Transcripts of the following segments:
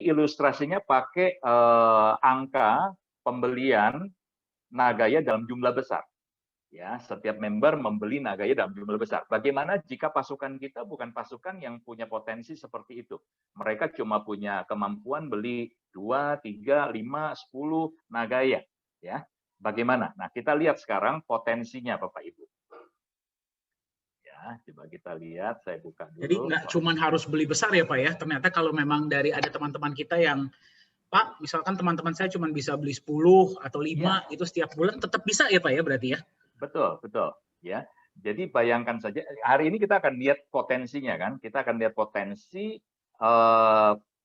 ilustrasinya pakai angka pembelian Nagaya dalam jumlah besar. Ya, setiap member membeli Nagaya dalam jumlah besar. Bagaimana jika pasukan kita bukan pasukan yang punya potensi seperti itu? Mereka cuma punya kemampuan beli 2, 3, 5, 10 Nagaya. Ya, bagaimana? Nah, kita lihat sekarang potensinya, Bapak Ibu. Ya, coba kita lihat. Saya buka dulu. Jadi nggak cuma harus beli besar ya Pak ya. Ternyata kalau memang dari ada teman-teman kita yang Pak, misalkan teman-teman saya cuma bisa beli 10 atau 5 Ya. itu setiap bulan tetap bisa ya Pak ya berarti ya? Betul, betul. Ya. Jadi bayangkan saja, hari ini kita akan lihat potensinya kan, kita akan lihat potensi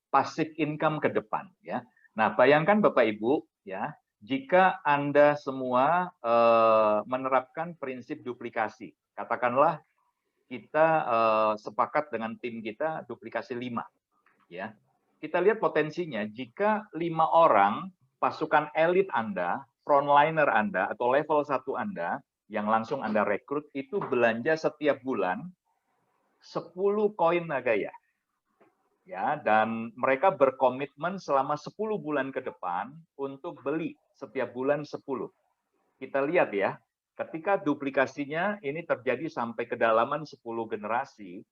passive income ke depan ya. Nah, bayangkan Bapak Ibu ya, jika Anda semua menerapkan prinsip duplikasi, katakanlah kita sepakat dengan tim kita duplikasi 5 ya. Kita lihat potensinya jika 5 orang pasukan elit Anda, frontliner Anda atau level 1 Anda yang langsung Anda rekrut itu belanja setiap bulan 10 koin Nagaya. Ya, dan mereka berkomitmen selama 10 bulan ke depan untuk beli setiap bulan 10. Kita lihat ya, ketika duplikasinya ini terjadi sampai kedalaman 10 generasi,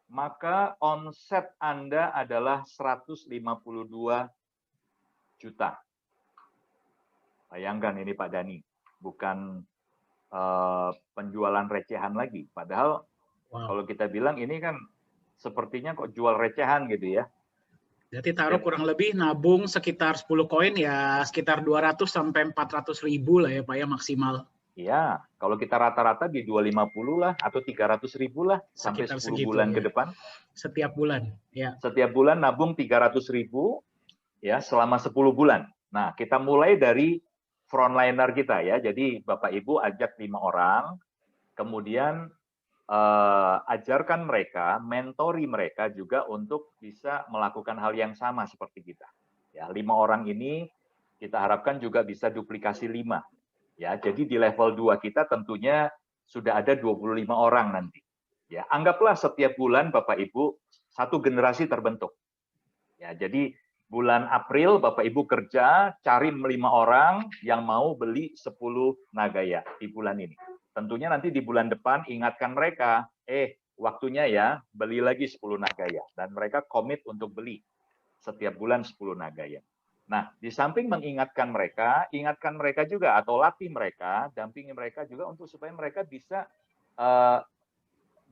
maka omset Anda adalah 152 juta. Bayangkan ini Pak Dani, bukan penjualan recehan lagi. Padahal kalau kita bilang ini kan sepertinya kok jual recehan gitu ya. Jadi taruh kurang lebih nabung sekitar 10 koin ya sekitar 200 sampai 400 ribu lah ya Pak ya maksimal. Iya, kalau kita rata-rata di 250 lah atau 300 ribu lah sampai 10 bulan ya. ke depan. Setiap bulan, ya. Setiap bulan nabung 300 ribu ya selama 10 bulan. Nah, kita mulai dari frontliner kita ya. Jadi Bapak Ibu ajak 5 orang, kemudian ajarkan mereka, mentori mereka juga untuk bisa melakukan hal yang sama seperti kita. Ya, 5 orang ini kita harapkan juga bisa duplikasi 5. Ya, jadi di level 2 kita tentunya sudah ada 25 orang nanti. Ya, anggaplah setiap bulan Bapak Ibu satu generasi terbentuk. Ya, jadi bulan April Bapak Ibu kerja cari 5 orang yang mau beli 10 Nagaya di bulan ini. Tentunya nanti di bulan depan ingatkan mereka, waktunya ya beli lagi 10 Nagaya dan mereka komit untuk beli setiap bulan 10 Nagaya. Nah, di samping mengingatkan mereka, ingatkan mereka juga atau latih mereka, dampingi mereka juga untuk supaya mereka bisa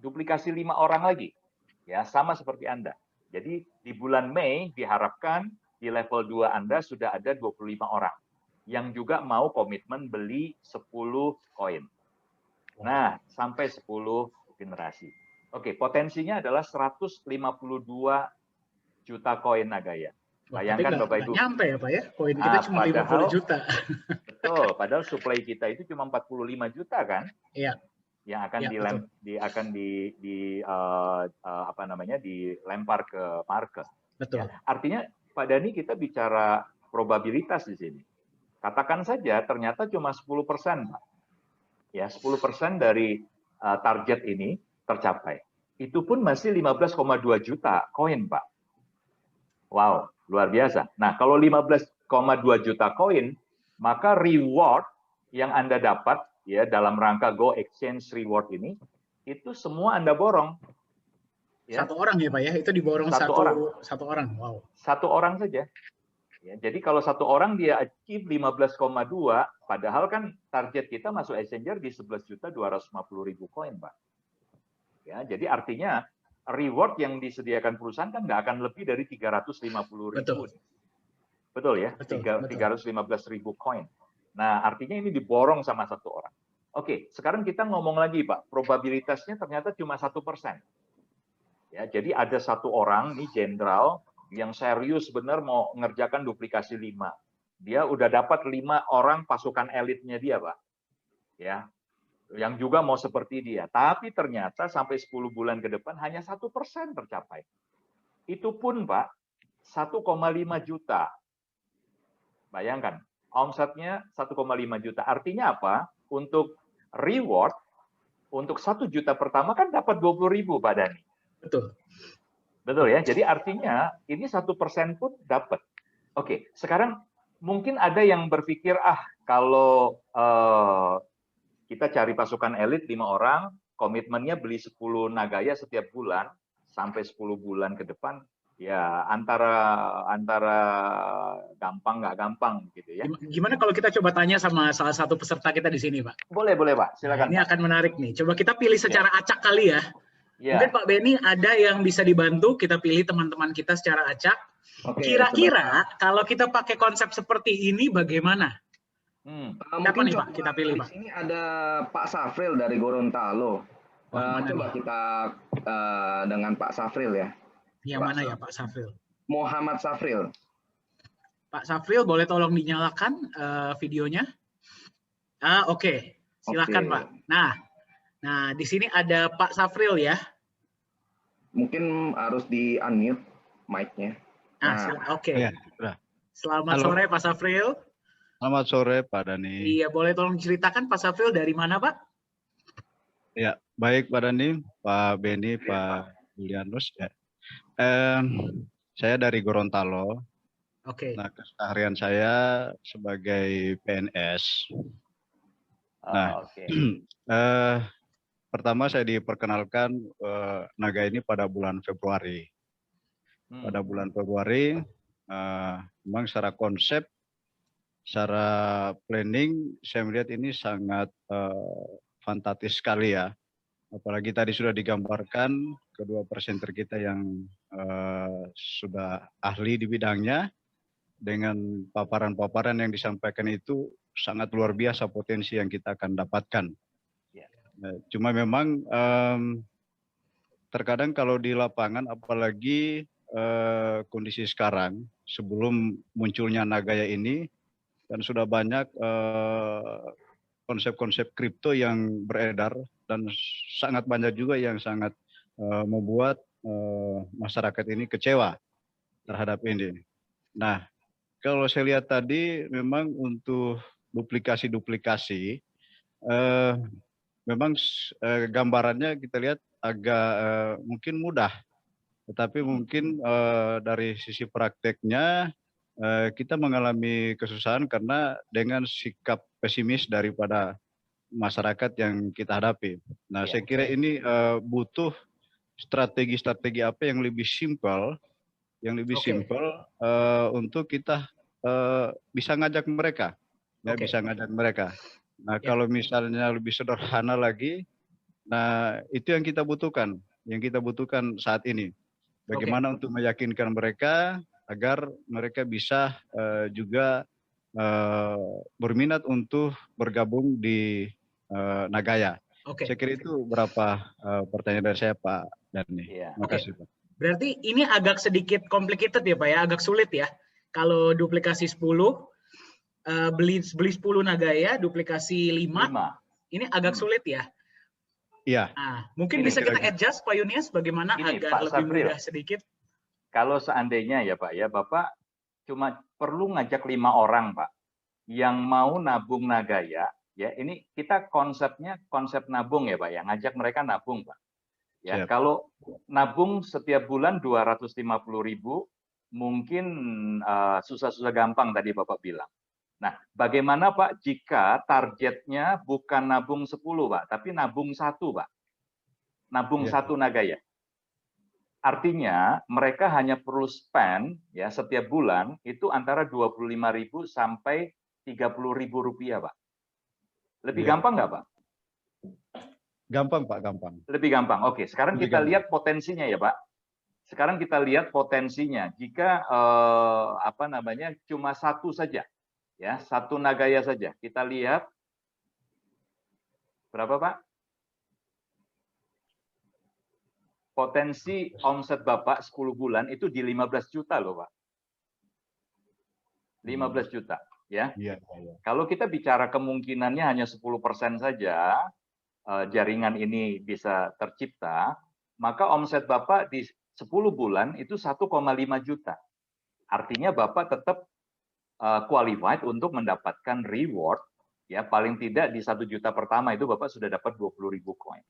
duplikasi 5 orang lagi. Ya, sama seperti Anda. Jadi di bulan Mei diharapkan di level 2 Anda sudah ada 25 orang yang juga mau komitmen beli 10 koin. Nah, sampai 10 generasi. Oke, potensinya adalah 152 juta koin Nagaya. Bayangkan Bapak Ibu. Nyampe ya Pak ya, koin kita cuma 50 juta. Betul, padahal supply kita itu cuma 45 juta kan? Iya. Yang akan dilempar ke market. Betul. Ya, artinya Pak Dani kita bicara probabilitas di sini. Katakan saja ternyata cuma 10%, Pak. Ya, 10% dari target ini tercapai. Itu pun masih 15,2 juta koin, Pak. Wow, luar biasa. Nah, kalau 15,2 juta koin, maka reward yang Anda dapat ya dalam rangka Go Exchange Reward ini, itu semua Anda borong. Ya. Satu orang ya Pak ya, itu diborong satu orang. Wow. Satu orang saja. Ya, jadi kalau satu orang dia achieve 15,2, padahal kan target kita masuk exchanger di 11.250.000 koin, Pak. Ya, jadi artinya reward yang disediakan perusahaan kan nggak akan lebih dari 350.000. Betul ya? 315.000 koin. Nah, artinya ini diborong sama satu orang. Oke, sekarang kita ngomong lagi, Pak. Probabilitasnya ternyata cuma 1%. Ya, jadi ada satu orang, nih jenderal, yang serius benar mau ngerjakan duplikasi 5. Dia udah dapat 5 orang pasukan elitnya dia, Pak. Ya, yang juga mau seperti dia. Tapi ternyata sampai 10 bulan ke depan hanya 1% tercapai. Itu pun, Pak, 1,5 juta. Bayangkan, omsetnya 1,5 juta. Artinya apa? Untuk reward, untuk 1 juta pertama kan dapat 20.000, Pak Dani. Betul. Betul ya. Jadi artinya ini 1% pun dapat. Oke, sekarang mungkin ada yang berpikir kalau kita cari pasukan elit 5 orang, komitmennya beli 10 Nagaya setiap bulan sampai 10 bulan ke depan, ya antara gampang nggak gampang gitu ya. Gimana kalau kita coba tanya sama salah satu peserta kita di sini, Pak? Boleh Pak. Silakan. Ini Pak. akan menarik nih. Coba kita pilih secara acak kali ya. Mungkin Pak Benny ada yang bisa dibantu, kita pilih teman-teman kita secara acak. Kira-kira kalau kita pakai konsep seperti ini bagaimana? Siapa nih Pak? Kita pilih Pak. Di sini ada Pak Safril dari Gorontalo. Coba kita dengan Pak Safril ya. Yang mana ya Pak Safril? Muhammad Safril. Pak Safril, boleh tolong dinyalakan videonya? Oke. Silakan Pak. Nah, di sini ada Pak Safril ya. Mungkin harus di unmute mic-nya. Oke. Ya, Selamat sore Pak Safril. Selamat sore Pak Dhani. Iya, boleh tolong ceritakan Pak Safril dari mana Pak? Ya, baik Pak Dhani, Pak Benny, Pak Julianus. Ya. Saya dari Gorontalo. Oke. Nah, keseharian saya sebagai PNS. Nah, pertama saya diperkenalkan Naga ini pada bulan Februari. Pada bulan Februari, memang secara konsep, secara planning, saya melihat ini sangat fantastis sekali ya. Apalagi tadi sudah digambarkan kedua presenter kita yang sudah ahli di bidangnya, dengan paparan-paparan yang disampaikan itu sangat luar biasa potensi yang kita akan dapatkan. Cuma memang terkadang kalau di lapangan, apalagi kondisi sekarang, sebelum munculnya Nagaya ini, dan sudah banyak konsep-konsep kripto yang beredar, dan sangat banyak juga yang sangat membuat masyarakat ini kecewa terhadap ini. Nah, kalau saya lihat tadi memang untuk duplikasi-duplikasi, memang gambarannya kita lihat agak mungkin mudah, tetapi mungkin dari sisi prakteknya kita mengalami kesusahan karena dengan sikap pesimis daripada masyarakat yang kita hadapi. Nah, saya kira ini butuh strategi-strategi apa yang lebih simpel, untuk kita bisa ngajak mereka, bisa ngajak mereka. Nah, kalau misalnya lebih sederhana lagi, nah itu yang kita butuhkan saat ini. Bagaimana untuk meyakinkan mereka agar mereka bisa juga berminat untuk bergabung di Nagaya. Saya kira itu beberapa pertanyaan dari saya Pak Dhani. Terima kasih Pak. Berarti ini agak sedikit complicated ya Pak ya, agak sulit ya. Kalau duplikasi 10, beli 10 Nagaya, duplikasi 5, ini agak sulit ya. Iya. Nah, mungkin bisa kita adjust Pak Yunias bagaimana agar lebih mudah sedikit. Kalau seandainya ya Pak ya, Bapak cuma perlu ngajak 5 orang Pak yang mau nabung Nagaya, ya ini kita konsepnya konsep nabung ya Pak ya, ngajak mereka nabung Pak. Ya, kalau nabung setiap bulan 250.000 mungkin susah-susah gampang tadi Bapak bilang. Nah, bagaimana Pak jika targetnya bukan nabung 10 Pak, tapi nabung 1 Pak. Nabung 1 Nagaya. Artinya mereka hanya perlu spend ya setiap bulan itu antara 25.000 sampai 30.000 rupiah Pak. Lebih gampang nggak Pak? Gampang Pak, gampang. Lebih gampang. Oke, sekarang kita lihat potensinya ya Pak. Sekarang kita lihat potensinya. Jika cuma 1 saja, ya 1 Nagaya saja. Kita lihat berapa Pak? Potensi omset Bapak 10 bulan itu di 15 juta loh Pak. 15 juta, ya. Kalau kita bicara kemungkinannya hanya 10% saja, jaringan ini bisa tercipta, maka omset Bapak di 10 bulan itu 1,5 juta. Artinya Bapak tetap qualified untuk mendapatkan reward, ya paling tidak di 1 juta pertama itu Bapak sudah dapat 20.000 koin.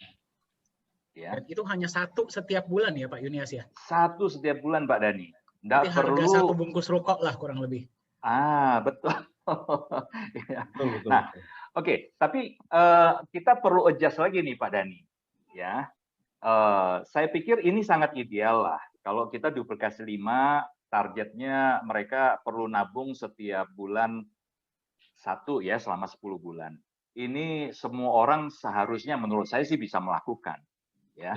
Ya. Dan itu hanya 1 setiap bulan ya Pak Yunias ya? 1 setiap bulan Pak Dani. Jadi harga 1 bungkus rokok lah kurang lebih. Betul. Nah, oke. Tapi kita perlu adjust lagi nih Pak Dani. Ya, saya pikir ini sangat ideal lah. Kalau kita duplikasi 5, targetnya mereka perlu nabung setiap bulan 1 ya selama 10 bulan. Ini semua orang seharusnya menurut saya sih bisa melakukan. Ya.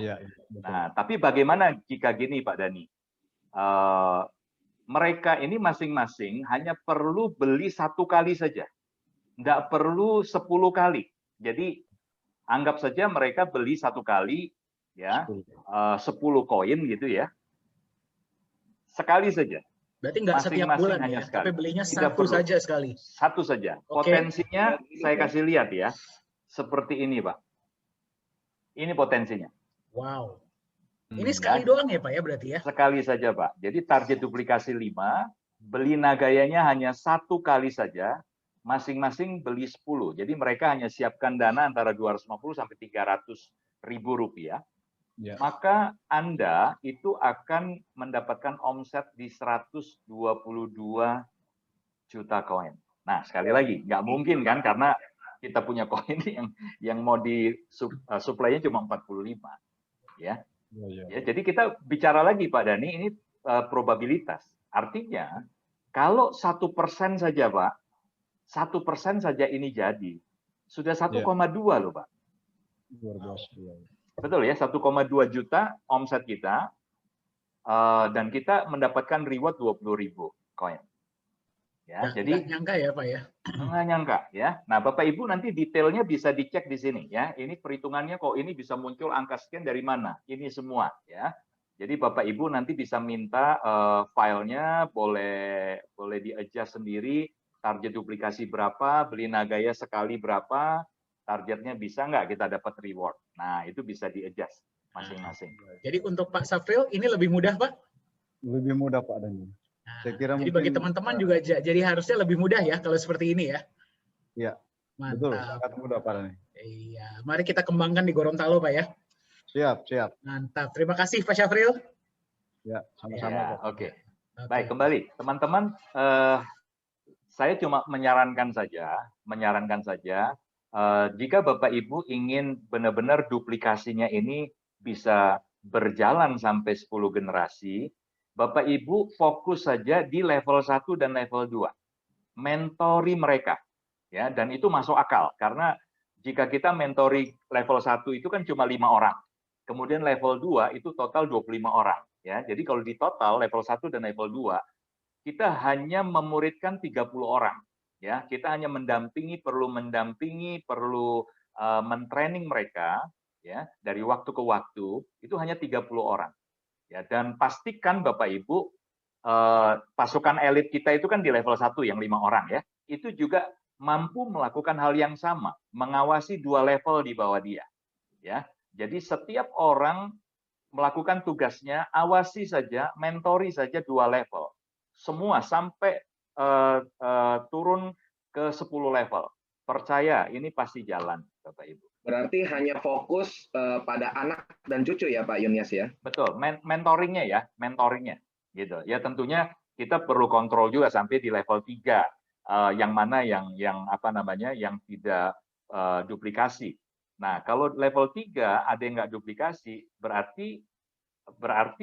Nah, tapi bagaimana jika gini Pak Dani? Mereka ini masing-masing hanya perlu beli 1 kali saja, nggak perlu 10 kali. Jadi anggap saja mereka beli 1 kali, ya 10 koin gitu ya, sekali saja. Berarti nggak setiap bulan ya, tapi belinya 1 saja sekali. 1 saja. Potensinya saya kasih lihat ya, seperti ini Pak. Ini potensinya. Wow. Ini sekali doang ya Pak ya berarti ya? Sekali saja Pak. Jadi target duplikasi 5, beli nagayanya hanya 1 kali saja, masing-masing beli 10. Jadi mereka hanya siapkan dana antara 250 sampai 300 ribu rupiah. Ya. Maka Anda itu akan mendapatkan omset di 122 juta koin. Nah, sekali lagi, nggak mungkin kan karena kita punya koin yang mau di supply-nya cuma 45. Ya. Ya, jadi kita bicara lagi Pak Dani, ini probabilitas. Artinya kalau 1% saja Pak, 1% saja ini jadi, sudah 1,2 loh Pak. Betul ya, 1,2 juta omset kita, dan kita mendapatkan reward 20.000 koin. Ya, jadi nggak nyangka ya Pak ya? Nggak nyangka ya. Nah Bapak Ibu nanti detailnya bisa dicek di sini ya. Ini perhitungannya kok ini bisa muncul angka sekian dari mana? Ini semua ya. Jadi Bapak Ibu nanti bisa minta filenya, boleh di-adjust sendiri. Target duplikasi berapa? Beli nagaya sekali berapa? Targetnya bisa nggak kita dapat reward? Nah itu bisa di-adjust masing-masing. Jadi untuk Pak Safril ini lebih mudah Pak? Lebih mudah Pak Dani. Saya kira jadi bagi teman-teman juga jadi harusnya lebih mudah ya kalau seperti ini ya. Iya. Betul, sangat mudah Pak Dani. Iya, mari kita kembangkan di Gorontalo Pak ya. Siap. Mantap. Terima kasih Pak Syafril. Ya, sama-sama. Ya, Oke. Baik, kembali teman-teman, saya cuma menyarankan saja jika Bapak Ibu ingin benar-benar duplikasinya ini bisa berjalan sampai 10 generasi, Bapak Ibu fokus saja di level 1 dan level 2. Mentori mereka. Ya, dan itu masuk akal karena jika kita mentori level 1 itu kan cuma 5 orang. Kemudian level 2 itu total 25 orang, ya. Jadi kalau di total level 1 dan level 2 kita hanya memuridkan 30 orang, ya. Kita hanya perlu mendampingi, perlu mentraining mereka, ya, dari waktu ke waktu itu hanya 30 orang. Ya, dan pastikan Bapak Ibu pasukan elit kita itu kan di level 1 yang 5 orang ya, itu juga mampu melakukan hal yang sama, mengawasi 2 level di bawah dia. Ya, jadi setiap orang melakukan tugasnya, awasi saja, mentori saja 2 level, semua sampai turun ke 10 level. Percaya, ini pasti jalan, Bapak Ibu. Berarti hanya fokus pada anak dan cucu ya Pak Yunias ya? Betul, mentoringnya ya, mentoringnya. Gitu. Ya tentunya kita perlu kontrol juga sampai di level 3, yang mana yang tidak duplikasi. Nah, kalau level 3 ada yang nggak duplikasi, berarti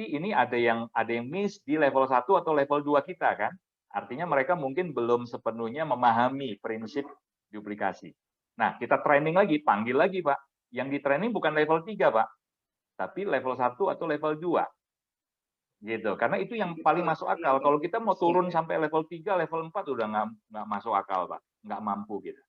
ini ada yang miss di level 1 atau level 2 kita kan? Artinya mereka mungkin belum sepenuhnya memahami prinsip duplikasi. Nah, kita training lagi, panggil lagi, Pak. Yang di training bukan level 3, Pak. Tapi level 1 atau level 2. Gitu. Karena itu yang paling masuk akal. Kalau kita mau turun sampai level 3, level 4 udah nggak masuk akal, Pak. Nggak mampu gitu.